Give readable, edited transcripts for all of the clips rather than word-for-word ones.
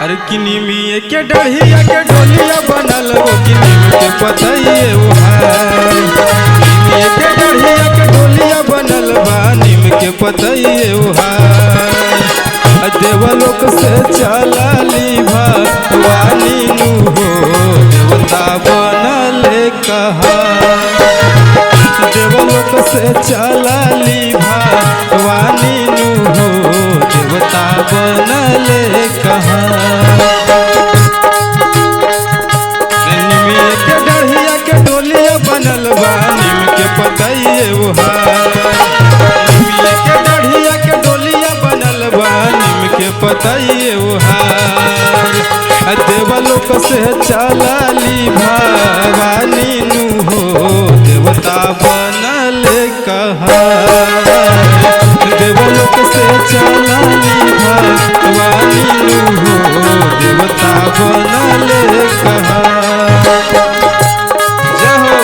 अरे किनिमिए के डढ़िया के डोलिया बनल हो किनिम के पतइए ओहार। किनिमिए के डढ़िया के डोलिया बनल बा नीम के पतइए ओहार। देवलोक से चलली भवानी नु हो देवता बनल कहाँ। देवलोक से चलली भवानी नु हो देवता बनल कहाँ। निमिया के डढ़िया के डोलिया बनल बा नीम के पतइए ओहार। निमिया के डढ़िया के डोलिया बनल बा नीम के पतइए ओहार। देवलोक से चलली भवानी नु हो देवता बनल कहाँ। देवलोक से चलली भवानी नु हो देवता बनल कहाँ। जय हो।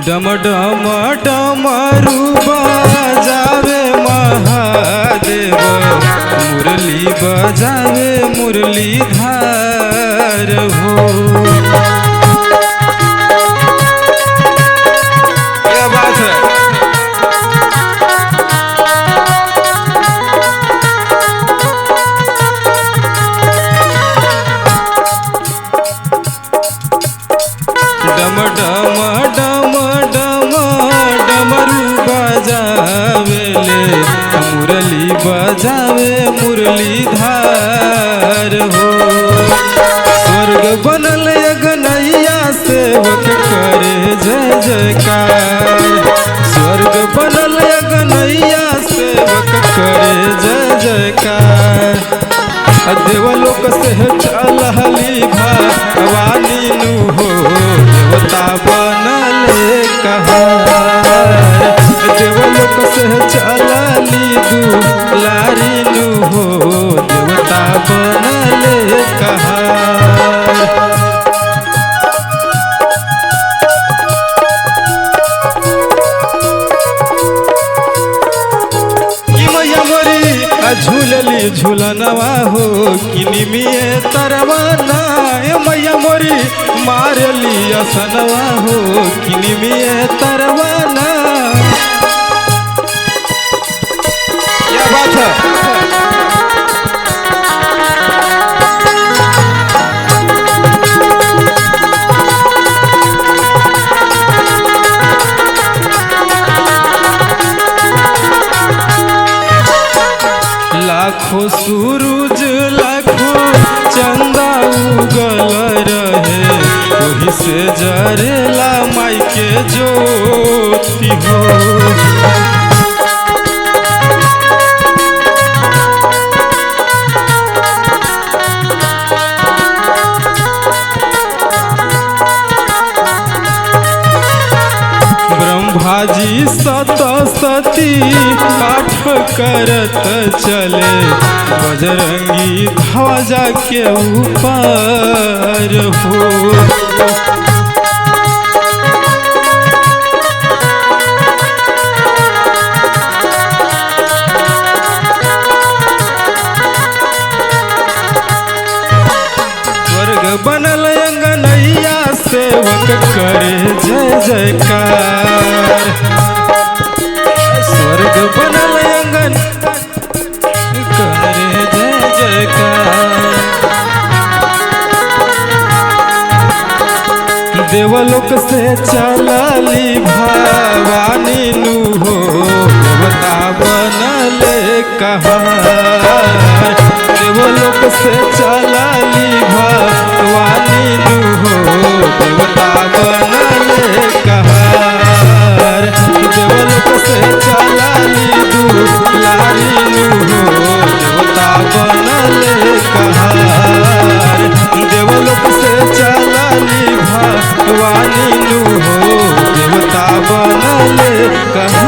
डम डम डमरू बजावे महादेव मुरली बजावे मुरलीधर हो। क्या बात है। डम डम डम डमरू बजावेले मुरली बजावे मुरलीधर हो। स्वर्ग बनल अगनैया सेवक करे जय जयकार। स्वर्ग बनल अगनैया सेवक करे जय जयकार। देवलोक से चलली भवानी नु हो देवता बनल कहाँ। देवलोक से चलली दुलारी नु हो देवता बनल कहाँ। झूलली झूलनवा हो किनिमिए तरवाना मैया मोरी मारली असनवा हो किनिमिए तरवाना। क्या बात है। लाखों सूरज लाखों चंदा उगल रहे वही से जरेला माई के ज्योति हो। ब्रह्माजी सतसती पाठ करत चले बजरंगी ध्वजा के ऊपर हो। स्वर्ग बनल अंगनैया सेवक करे जय जयकार। स्वर्ग बनल अंगन करे जय जयकार। देवलोक से चलली भवानी नु हो देवता बनल कहाँ। देवलोक से चलली भवानी नु हो देवता बनल कहाँ। बनले कहाँ